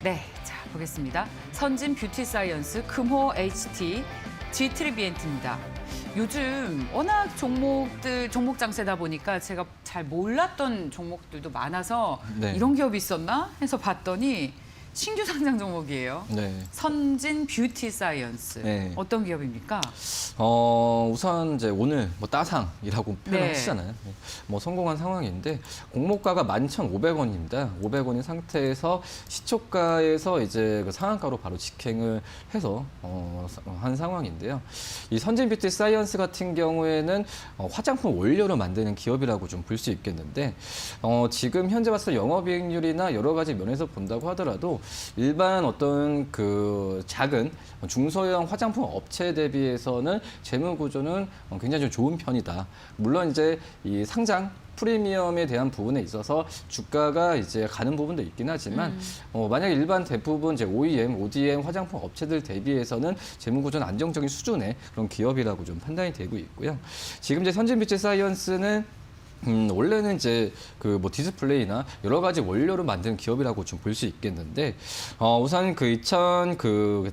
네, 자 보겠습니다. 선진 뷰티 사이언스 금호 HT G트리비엔트입니다. 요즘 워낙 종목 장세다 보니까 제가 잘 몰랐던 종목들도 많아서 네. 이런 기업이 있었나 해서 봤더니 신규 상장 종목이에요. 네. 선진 뷰티 사이언스. 네. 어떤 기업입니까? 우선 이제 오늘 뭐 따상이라고 표현하시잖아요. 뭐 성공한 상황인데 공모가가 11,500원입니다. 500원인 상태에서 시초가에서 이제 그 상한가로 바로 직행을 해서 한 상황인데요. 이 선진 뷰티 사이언스 같은 경우에는 화장품 원료로 만드는 기업이라고 좀 볼 수 있겠는데 지금 현재 봤을 때 영업이익률이나 여러 가지 면에서 본다고 하더라도 일반 어떤 그 작은 중소형 화장품 업체 대비해서는 재무 구조는 굉장히 좀 좋은 편이다. 물론 이제 이 상장 프리미엄에 대한 부분에 있어서 주가가 이제 가는 부분도 있긴 하지만 만약에 일반 대부분 이제 OEM, ODM 화장품 업체들 대비해서는 재무 구조는 안정적인 수준의 그런 기업이라고 좀 판단이 되고 있고요. 지금 이제 선진 뷰티 사이언스는 원래는 이제 그 뭐 디스플레이나 여러 가지 원료를 만드는 기업이라고 좀 볼 수 있겠는데 우선 그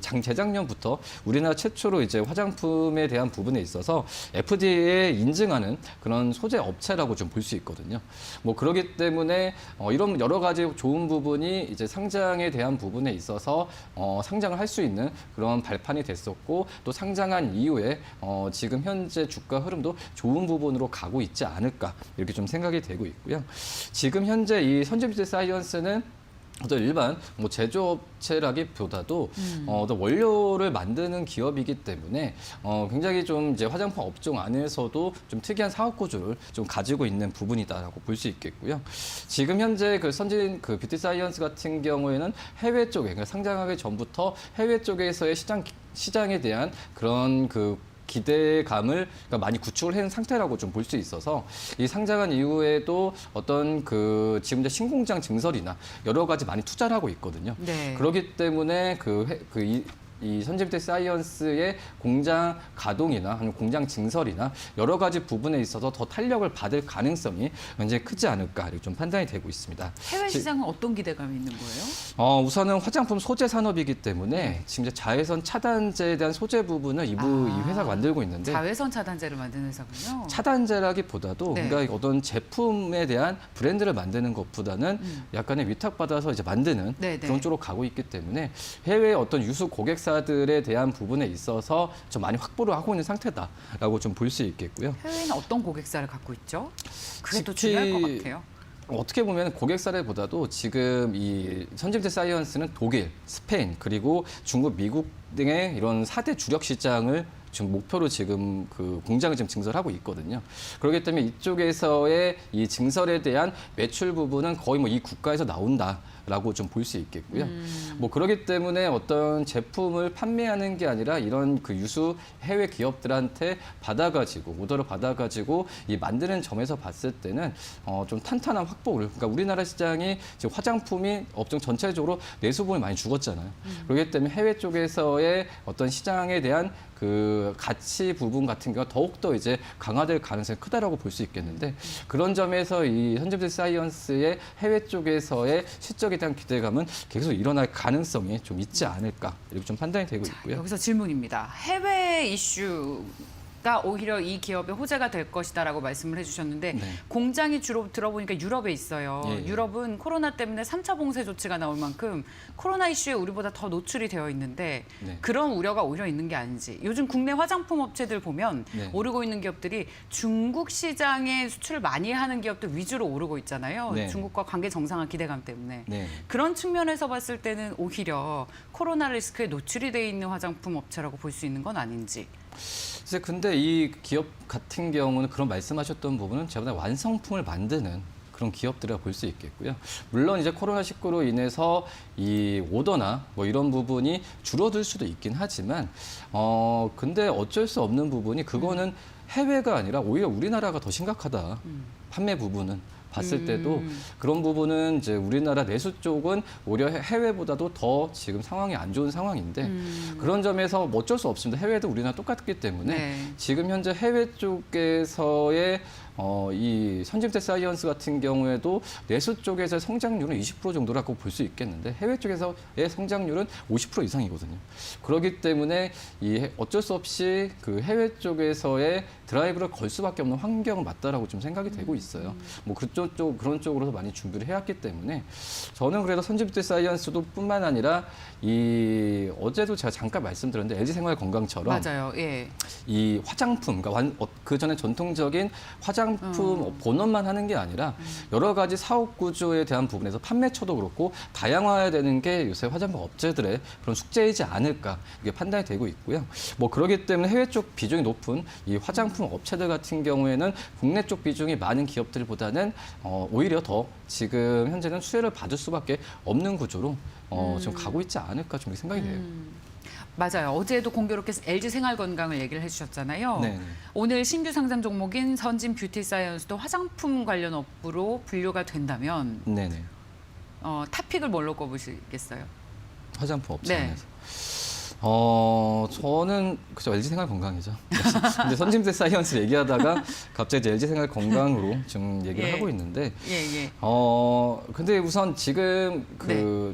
재작년부터 우리나라 최초로 이제 화장품에 대한 부분에 있어서 FDA에 인증하는 그런 소재 업체라고 좀 볼 수 있거든요. 뭐 그렇기 때문에 이런 여러 가지 좋은 부분이 이제 상장에 대한 부분에 있어서 상장을 할 수 있는 그런 발판이 됐었고 또 상장한 이후에 지금 현재 주가 흐름도 좋은 부분으로 가고 있지 않을까. 이렇게 좀 생각이 되고 있고요. 지금 현재 이 선진뷰티 사이언스는 어떤 일반 뭐 제조업체라기보다도 어떤 원료를 만드는 기업이기 때문에 굉장히 좀 이제 화장품 업종 안에서도 좀 특이한 사업 구조를 좀 가지고 있는 부분이다라고 볼 수 있겠고요. 지금 현재 그 선진 그 뷰티 사이언스 같은 경우에는 해외 쪽에 그러니까 상장하기 전부터 해외 쪽에서의 시장에 대한 그런 그 기대감을 그러니까 많이 구축을 한 상태라고 좀 볼 수 있어서 이 상장한 이후에도 어떤 그 지금 이제 신공장 증설이나 여러 가지 많이 투자를 하고 있거든요. 네. 그렇기 때문에 이 선진뷰티 사이언스의 공장 가동이나 아니면 공장 증설이나 여러 가지 부분에 있어서 더 탄력을 받을 가능성이 굉장히 크지 않을까 이렇게 좀 판단이 되고 있습니다. 해외 시장은 어떤 기대감이 있는 거예요? 우선은 화장품 소재 산업이기 때문에 지금 이제 자외선 차단제에 대한 소재 부분을 이 회사가 만들고 있는데 자외선 차단제를 만드는 회사군요. 차단제라기보다도 네. 그러니까 어떤 제품에 대한 브랜드를 만드는 것보다는 약간의 위탁받아서 이제 만드는 네네. 그런 쪽으로 가고 있기 때문에 해외 어떤 유수 고객사들에 대한 부분에 있어서 좀 많이 확보를 하고 있는 상태다라고 좀 볼 수 있겠고요. 해외에는 어떤 고객사를 갖고 있죠? 그게 또 특히 중요할 것 같아요. 어떻게 보면 고객사례보다도 지금 이 선진뷰티 사이언스는 독일, 스페인, 그리고 중국, 미국 등의 이런 4대 주력 시장을 지금 목표로 지금 그 공장을 지금 증설하고 있거든요. 그렇기 때문에 이쪽에서의 이 증설에 대한 매출 부분은 거의 뭐 이 국가에서 나온다라고 좀 볼 수 있겠고요. 뭐 그렇기 때문에 어떤 제품을 판매하는 게 아니라 이런 그 유수 해외 기업들한테 받아가지고 오더를 받아가지고 이 만드는 점에서 봤을 때는 좀 탄탄한 확보를 그러니까 우리나라 시장이 지금 화장품이 업종 전체적으로 내수분이 많이 죽었잖아요. 그렇기 때문에 해외 쪽에서의 어떤 시장에 대한 그 가치 부분 같은 경우가 더욱더 이제 강화될 가능성이 크다라고 볼 수 있겠는데 그런 점에서 이 선진뷰티 사이언스의 해외 쪽에서의 실적에 대한 기대감은 계속 일어날 가능성이 좀 있지 않을까 이렇게 좀 판단이 되고 있고요. 여기서 질문입니다. 해외 이슈가 오히려 이 기업의 호재가 될 것이다라고 말씀을 해주셨는데 네. 공장이 주로 들어보니까 유럽에 있어요. 예, 예. 유럽은 코로나 때문에 3차 봉쇄 조치가 나올 만큼 코로나 이슈에 우리보다 더 노출이 되어 있는데 네. 그런 우려가 오히려 있는 게 아닌지. 요즘 국내 화장품 업체들 보면 네. 오르고 있는 기업들이 중국 시장에 수출을 많이 하는 기업들 위주로 오르고 있잖아요. 네. 중국과 관계 정상화 기대감 때문에. 네. 그런 측면에서 봤을 때는 오히려 코로나 리스크에 노출이 돼 있는 화장품 업체라고 볼 수 있는 건 아닌지. 이제 근데 이 기업 같은 경우는 그런 말씀하셨던 부분은 제가 완성품을 만드는 그런 기업들이라고 볼 수 있겠고요. 물론 이제 코로나19로 인해서 이 오더나 뭐 이런 부분이 줄어들 수도 있긴 하지만 근데 어쩔 수 없는 부분이 그거는 해외가 아니라 오히려 우리나라가 더 심각하다. 판매 부분은. 봤을 때도 그런 부분은 이제 우리나라 내수 쪽은 오히려 해외보다도 더 지금 상황이 안 좋은 상황인데 그런 점에서 뭐 어쩔 수 없습니다. 해외도 우리나라 똑같기 때문에 네. 지금 현재 해외 쪽에서의 이 선진대 사이언스 같은 경우에도 내수 쪽에서 성장률은 20% 정도라고 볼 수 있겠는데 해외 쪽에서의 성장률은 50% 이상이거든요. 그렇기 때문에 어쩔 수 없이 그 해외 쪽에서의 드라이브를 걸 수밖에 없는 환경은 맞다라고 좀 생각이 되고 있어요. 뭐 그런 쪽으로도 많이 준비를 해왔기 때문에 저는 그래도 선진대 사이언스도 뿐만 아니라 어제도 제가 잠깐 말씀드렸는데 LG생활건강처럼 맞아요. 예. 이 화장품, 그러니까 그 전에 전통적인 화장품 본업만 하는 게 아니라 여러 가지 사업 구조에 대한 부분에서 판매처도 그렇고 다양화되는 게 요새 화장품 업체들의 그런 숙제이지 않을까 이게 판단이 되고 있고요. 뭐 그렇기 때문에 해외 쪽 비중이 높은 이 화장품 업체들 같은 경우에는 국내 쪽 비중이 많은 기업들보다는 오히려 더 지금 현재는 수혜를 받을 수밖에 없는 구조로 좀 가고 있지 않을까 좀 생각이 돼요. 맞아요. 어제도 공교롭게 LG생활건강을 얘기를 해주셨잖아요. 네. 오늘 신규 상장 종목인 선진 뷰티 사이언스도 화장품 관련 업부로 분류가 된다면 네네. 탑픽을 뭘로 꼽으시겠어요? 화장품 업체 네. 안에서. 저는 그죠 LG생활건강이죠. 근데 선진대 사이언스 얘기하다가 갑자기 이제 LG생활건강으로 지금 얘기를 예. 하고 있는데, 예. 근데 우선 지금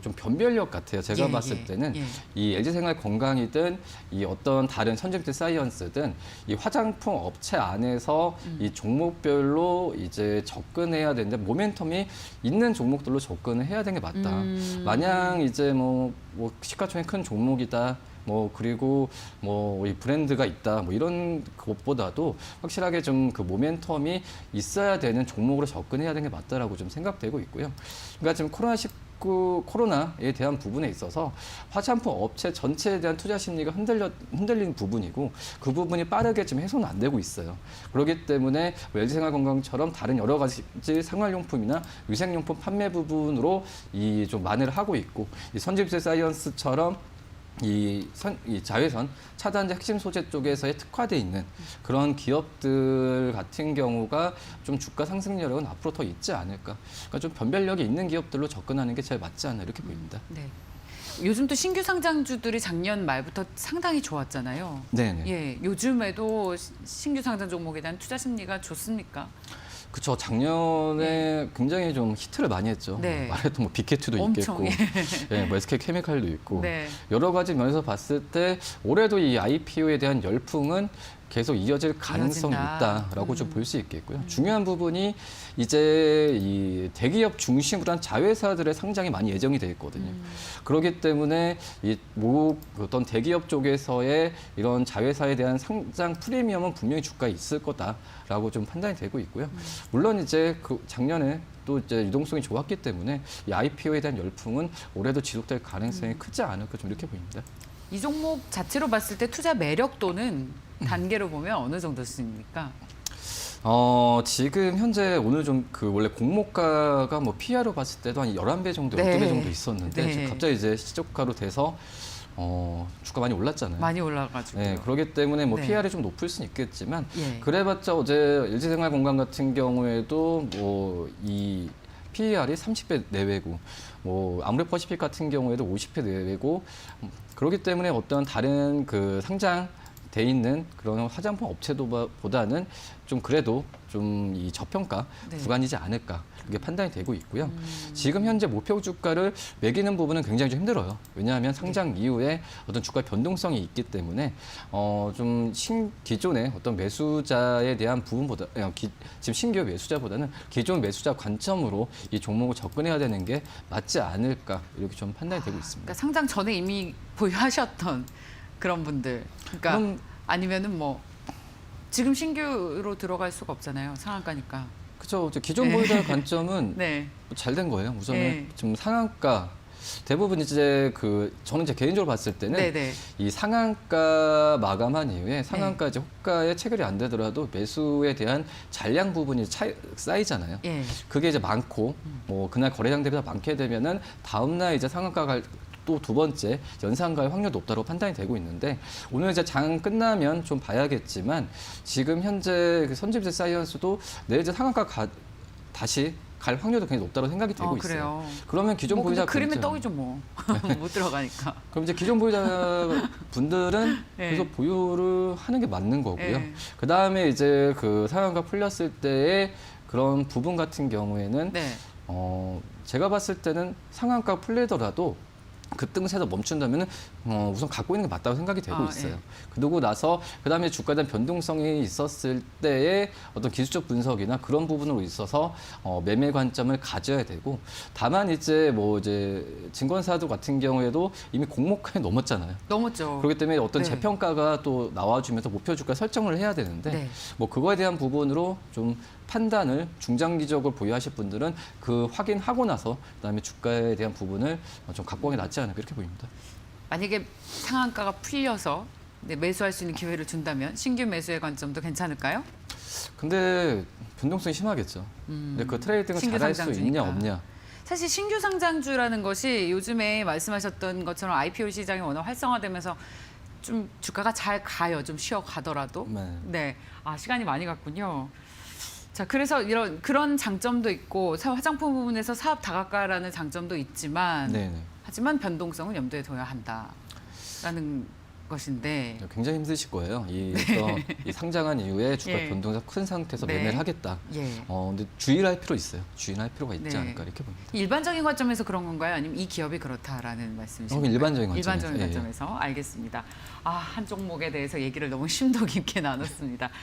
좀 변별력 같아요. 제가 예, 봤을 예, 때는 예. 이 LG생활건강이든 이 어떤 다른 선진대 사이언스든 이 화장품 업체 안에서 이 종목별로 이제 접근해야 되는데 모멘텀이 있는 종목들로 접근을 해야 되는 게 맞다. 마냥 이제 뭐 시가총액 큰 종목이다. 그리고 이 브랜드가 있다. 이런 것보다도 확실하게 좀 그 모멘텀이 있어야 되는 종목으로 접근해야 되는 게 맞다라고 좀 생각되고 있고요. 그러니까 지금 코로나에 대한 부분에 있어서 화장품 업체 전체에 대한 투자 심리가 흔들리는 부분이고 그 부분이 빠르게 지금 해소는 안 되고 있어요. 그렇기 때문에 LG생활건강처럼 다른 여러 가지 생활용품이나 위생용품 판매 부분으로 좀 만회를 하고 있고 이 선진대 사이언스처럼 이 자외선 차단제 핵심 소재 쪽에서의 특화돼 있는 그런 기업들 같은 경우가 좀 주가 상승 여력은 앞으로 더 있지 않을까. 그러니까 좀 변별력이 있는 기업들로 접근하는 게 제일 맞지 않나 이렇게 보입니다. 네. 요즘 또 신규 상장주들이 작년 말부터 상당히 좋았잖아요. 네네. 예, 요즘에도 신규 상장 종목에 대한 투자 심리가 좋습니까? 그렇죠. 작년에 굉장히 좀 히트를 많이 했죠. 네. 말했던 빅히트도 엄청, 있겠고, SK 케미칼도 있고 네. 여러 가지 면에서 봤을 때 올해도 이 IPO에 대한 열풍은 계속 이어질 가능성이 이어진다. 있다라고 좀 볼 수 있겠고요. 중요한 부분이 이제 이 대기업 중심으로 한 자회사들의 상장이 많이 예정이 돼 있거든요. 그렇기 때문에 어떤 대기업 쪽에서의 이런 자회사에 대한 상장 프리미엄은 분명히 주가에 있을 거다라고 좀 판단이 되고 있고요. 물론 이제 그 작년에 또 이제 유동성이 좋았기 때문에 이 IPO에 대한 열풍은 올해도 지속될 가능성이 크지 않을까 좀 이렇게 보입니다. 이 종목 자체로 봤을 때 투자 매력도는 단계로 보면 어느 정도입니까? 지금 현재 오늘 좀 원래 공모가가 PR로 봤을 때도 한 11배 정도, 12배 정도 있었는데 네. 지금 갑자기 이제 시초가로 돼서 주가 많이 올랐잖아요. 많이 올라가지고. 네, 그렇기 때문에 네. PR이 좀 높을 수는 있겠지만 예. 그래봤자 어제 LG생활건강 같은 경우에도 이 PER이 30배 내외고 아모레퍼시픽 같은 경우에도 50배 내외고 그렇기 때문에 어떤 다른 그 상장돼 있는 그런 화장품 업체보다는 좀 그래도 좀 이 저평가 네. 구간이지 않을까 이게 판단이 되고 있고요. 지금 현재 목표 주가를 매기는 부분은 굉장히 좀 힘들어요. 왜냐하면 상장 이후에 어떤 주가 변동성이 있기 때문에 좀 기존의 어떤 매수자에 대한 부분보다 지금 신규 매수자보다는 기존 매수자 관점으로 이 종목을 접근해야 되는 게 맞지 않을까 이렇게 좀 판단이 되고 있습니다. 그러니까 상장 전에 이미 보유하셨던 그런 분들. 그러니까 아니면은 지금 신규로 들어갈 수가 없잖아요. 상한가니까. 그렇죠. 기존 보유자의 관점은 네. 잘 된 거예요. 우선은 네. 지금 상한가 대부분 이제 저는 이제 개인적으로 봤을 때는 네네. 이 상한가 마감한 이후에 상한가 이제 호가에 체결이 안 되더라도 매수에 대한 잔량 부분이 쌓이잖아요. 예. 그게 이제 많고 그날 거래량 대비가 많게 되면은 다음 날 이제 상한가가 또 두 번째 연상가의 확률이 높다고 판단이 되고 있는데 오늘 이제 장 끝나면 좀 봐야겠지만 지금 현재 선진대 사이언스도 내일 이제 상한가 다시 갈 확률도 굉장히 높다고 생각이 되고 있어요. 그래요. 그러면 기존 뭐 근데 보유자 그림의 분들- 떡이죠 뭐. 못 들어가니까. 그럼 이제 기존 보유자 분들은 네. 계속 보유를 하는 게 맞는 거고요. 네. 그 다음에 이제 그 상한가 풀렸을 때의 그런 부분 같은 경우에는 네. 제가 봤을 때는 상한가 풀리더라도 급등세에서 멈춘다면 우선 갖고 있는 게 맞다고 생각이 되고 있어요. 예. 그러고 나서 그다음에 주가에 대한 변동성이 있었을 때의 어떤 기술적 분석이나 그런 부분으로 있어서 매매 관점을 가져야 되고, 다만 이제 뭐 이제 증권사들 같은 경우에도 이미 공모가에 넘었잖아요. 넘었죠. 그렇기 때문에 어떤 네. 재평가가 또 나와주면서 목표 주가 설정을 해야 되는데 네. 뭐 그거에 대한 부분으로 좀 판단을 중장기적으로 보유하실 분들은 그 확인하고 나서 그다음에 주가에 대한 부분을 좀 갖고 가는 게 낫지 않을까 이렇게 보입니다. 만약에 상한가가 풀려서 매수할 수 있는 기회를 준다면 신규 매수의 관점도 괜찮을까요? 근데 변동성이 심하겠죠. 근데 그 트레이딩을 신규 잘할 수 있냐 상장주니까. 없냐. 사실 신규 상장주라는 것이 요즘에 말씀하셨던 것처럼 IPO 시장이 워낙 활성화되면서 좀 주가가 잘 가요. 좀 쉬어가더라도. 네. 네. 아, 시간이 많이 갔군요. 자, 그래서 그런 장점도 있고 화장품 부분에서 사업 다각화라는 장점도 있지만 네네. 하지만 변동성은 염두에 둬야 한다라는 것인데 굉장히 힘드실 거예요. 이 상장한 이후에 주가 예. 변동성 큰 상태에서 네. 매매를 하겠다. 예. 근데 주의를 할 필요 있어요. 주의를 할 필요가 있지 네. 않을까 이렇게 봅니다. 일반적인 관점에서 그런 건가요? 아니면 이 기업이 그렇다라는 말씀이신가요? 일반적인 관점에서. 일반적인 예, 예. 관점에서 알겠습니다. 한 종목에 대해서 얘기를 너무 심도 깊게 나눴습니다.